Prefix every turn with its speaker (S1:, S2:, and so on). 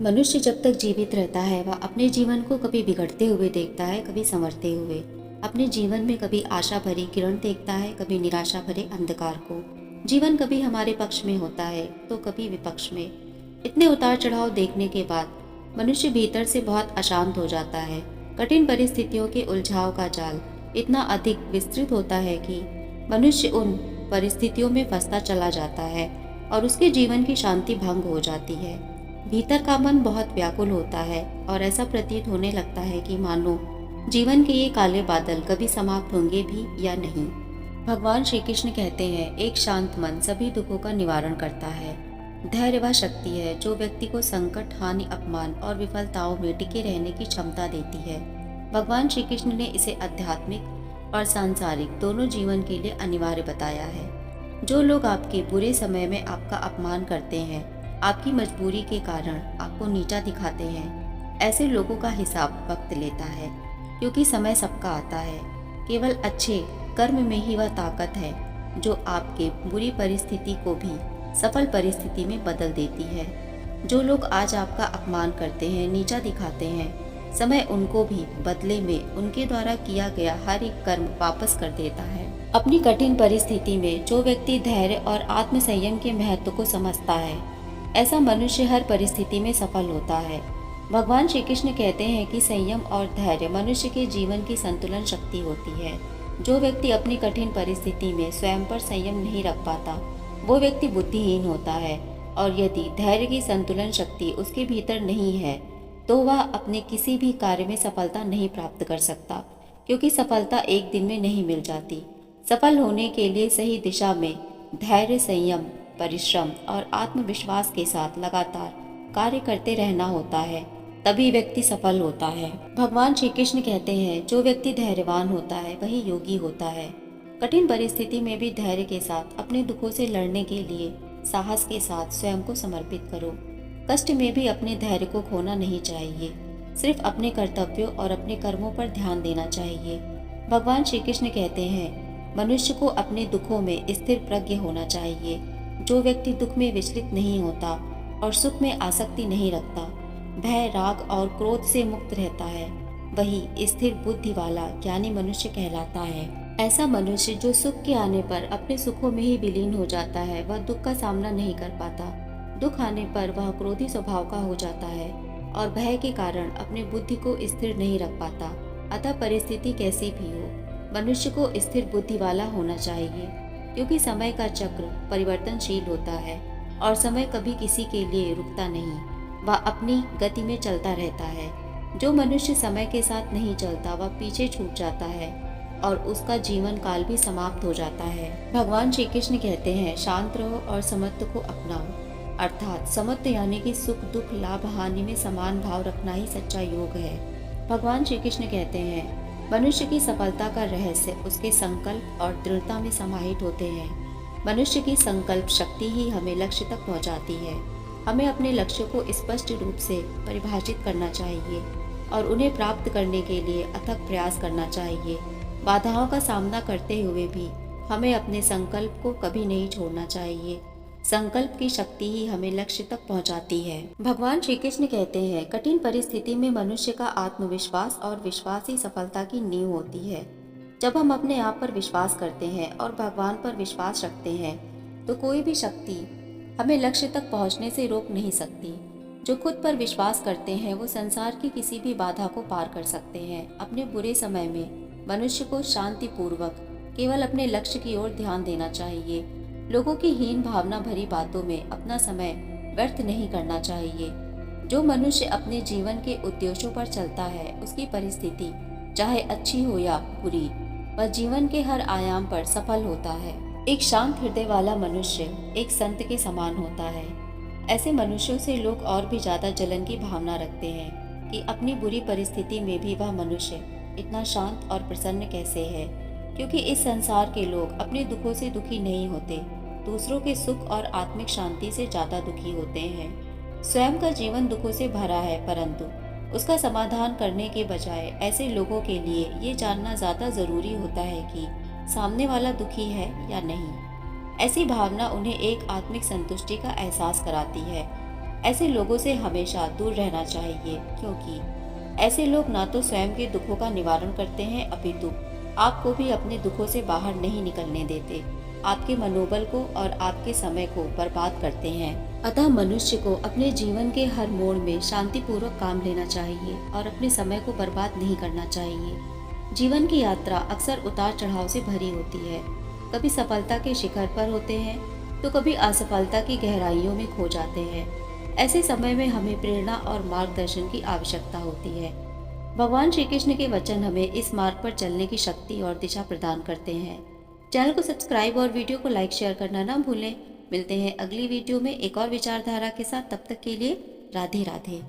S1: मनुष्य जब तक जीवित रहता है वह अपने जीवन को कभी बिगड़ते हुए देखता है, कभी संवरते हुए। अपने जीवन में कभी आशा भरी किरण देखता है, कभी निराशा भरे अंधकार को। जीवन कभी हमारे पक्ष में होता है तो कभी विपक्ष में। इतने उतार चढ़ाव देखने के बाद मनुष्य भीतर से बहुत अशांत हो जाता है। कठिन परिस्थितियों के उलझाव का जाल इतना अधिक विस्तृत होता है कि मनुष्य उन परिस्थितियों में फंसता चला जाता है और उसके जीवन की शांति भंग हो जाती है। भीतर का मन बहुत व्याकुल होता है और ऐसा प्रतीत होने लगता है कि मानो जीवन के ये काले बादल कभी समाप्त होंगे भी या नहीं। भगवान श्री कृष्ण कहते हैं, एक शांत मन सभी दुखों का निवारण करता है। धैर्य वह शक्ति है जो व्यक्ति को संकट, हानि, अपमान और विफलताओं में टिके रहने की क्षमता देती है। भगवान श्री कृष्ण ने इसे आध्यात्मिक और सांसारिक दोनों जीवन के लिए अनिवार्य बताया है। जो लोग आपके बुरे समय में आपका अपमान करते हैं, आपकी मजबूरी के कारण आपको नीचा दिखाते हैं, ऐसे लोगों का हिसाब वक्त लेता है, क्योंकि समय सबका आता है। केवल अच्छे कर्म में ही वह ताकत है जो आपके बुरी परिस्थिति को भी सफल परिस्थिति में बदल देती है। जो लोग आज आपका अपमान करते हैं, नीचा दिखाते हैं, समय उनको भी बदले में उनके द्वारा किया गया हर एक कर्म वापस कर देता है। अपनी कठिन परिस्थिति में जो व्यक्ति धैर्य और आत्मसंयम के महत्व को समझता है, ऐसा मनुष्य हर परिस्थिति में सफल होता है। भगवान श्री कृष्ण कहते हैं कि संयम और धैर्य मनुष्य के जीवन की संतुलन शक्ति होती है। जो व्यक्ति अपनी कठिन परिस्थिति में स्वयं पर संयम नहीं रख पाता, वो व्यक्ति बुद्धिहीन होता है, और यदि धैर्य की संतुलन शक्ति उसके भीतर नहीं है तो वह अपने किसी भी कार्य में सफलता नहीं प्राप्त कर सकता, क्योंकि सफलता एक दिन में नहीं मिल जाती। सफल होने के लिए सही दिशा में धैर्य, संयम, परिश्रम और आत्मविश्वास के साथ लगातार कार्य करते रहना होता है, तभी व्यक्ति सफल होता है। भगवान श्री कृष्ण कहते हैं, जो व्यक्ति धैर्यवान होता है वही योगी होता है। कठिन परिस्थिति में भी धैर्य के साथ अपने दुखों से लड़ने के लिए साहस के साथ स्वयं को समर्पित करो। कष्ट में भी अपने धैर्य को खोना नहीं चाहिए। सिर्फ अपने कर्तव्यों और अपने कर्मों पर ध्यान देना चाहिए। भगवान श्री कृष्ण कहते हैं, मनुष्य को अपने दुखों में स्थिर प्रज्ञ होना चाहिए। जो व्यक्ति दुख में विचलित नहीं होता और सुख में आसक्ति नहीं रखता, भय, राग और क्रोध से मुक्त रहता है, वही स्थिर बुद्धि वाला ज्ञानी मनुष्य कहलाता है। ऐसा मनुष्य जो सुख के आने पर अपने सुखों में ही विलीन हो जाता है, वह दुख का सामना नहीं कर पाता। दुख आने पर वह क्रोधी स्वभाव का हो जाता है और भय के कारण अपनी बुद्धि को स्थिर नहीं रख पाता। अतः परिस्थिति कैसी भी हो, मनुष्य को स्थिर बुद्धि वाला होना चाहिए, क्योंकि समय का चक्र परिवर्तनशील होता है और समय कभी किसी के लिए रुकता नहीं, वह अपनी गति में चलता रहता है। जो मनुष्य समय के साथ नहीं चलता वह पीछे छूट जाता है और उसका जीवन काल भी समाप्त हो जाता है। भगवान श्री कृष्ण कहते हैं, शांत रहो और समत्व को अपनाओ। अर्थात समत्व यानी कि सुख, दुख, लाभ, हानि में समान भाव रखना ही सच्चा योग है। भगवान श्री कृष्ण कहते हैं, मनुष्य की सफलता का रहस्य उसके संकल्प और दृढ़ता में समाहित होते हैं। मनुष्य की संकल्प शक्ति ही हमें लक्ष्य तक पहुंचाती है। हमें अपने लक्ष्य को स्पष्ट रूप से परिभाषित करना चाहिए और उन्हें प्राप्त करने के लिए अथक प्रयास करना चाहिए। बाधाओं का सामना करते हुए भी हमें अपने संकल्प को कभी नहीं छोड़ना चाहिए। संकल्प की शक्ति ही हमें लक्ष्य तक पहुंचाती है। भगवान श्री कृष्ण कहते हैं, कठिन परिस्थिति में मनुष्य का आत्मविश्वास और विश्वास ही सफलता की नींव होती है। जब हम अपने आप पर विश्वास करते हैं और भगवान पर विश्वास रखते हैं तो कोई भी शक्ति हमें लक्ष्य तक पहुंचने से रोक नहीं सकती। जो खुद पर विश्वास करते हैं वो संसार की किसी भी बाधा को पार कर सकते हैं। अपने बुरे समय में मनुष्य को शांतिपूर्वक केवल अपने लक्ष्य की ओर ध्यान देना चाहिए। लोगों की हीन भावना भरी बातों में अपना समय व्यर्थ नहीं करना चाहिए। जो मनुष्य अपने जीवन के उद्देश्यों पर चलता है, उसकी परिस्थिति चाहे अच्छी हो या बुरी, वह जीवन के हर आयाम पर सफल होता है। एक शांत हृदय वाला मनुष्य एक संत के समान होता है। ऐसे मनुष्यों से लोग और भी ज्यादा जलन की भावना रखते हैं कि अपनी बुरी परिस्थिति में भी वह मनुष्य इतना शांत और प्रसन्न कैसे है, क्योंकि इस संसार के लोग अपने दुखों से दुखी नहीं होते, दूसरों के सुख और आत्मिक शांति से ज्यादा दुखी होते हैं। स्वयं का जीवन दुखों से भरा है, परंतु उसका समाधान करने के बजाय ऐसे लोगों के लिए ये जानना ज्यादा जरूरी होता है कि सामने वाला दुखी है या नहीं। ऐसी भावना उन्हें एक आत्मिक संतुष्टि का एहसास कराती है। ऐसे लोगों से हमेशा दूर रहना चाहिए, क्योंकि ऐसे लोग ना तो स्वयं के दुखों का निवारण करते हैं, अपितु आपको भी अपने दुखों से बाहर नहीं निकलने देते, आपके मनोबल को और आपके समय को बर्बाद करते हैं। अतः मनुष्य को अपने जीवन के हर मोड़ में शांतिपूर्वक काम लेना चाहिए और अपने समय को बर्बाद नहीं करना चाहिए। जीवन की यात्रा अक्सर उतार चढ़ाव से भरी होती है। कभी सफलता के शिखर पर होते हैं तो कभी असफलता की गहराइयों में खो जाते हैं। ऐसे समय में हमें प्रेरणा और मार्गदर्शन की आवश्यकता होती है। भगवान श्री कृष्ण के वचन हमें इस मार्ग पर चलने की शक्ति और दिशा प्रदान करते हैं। चैनल को सब्सक्राइब और वीडियो को लाइक शेयर करना ना भूलें। मिलते हैं अगली वीडियो में एक और विचारधारा के साथ। तब तक के लिए राधे राधे।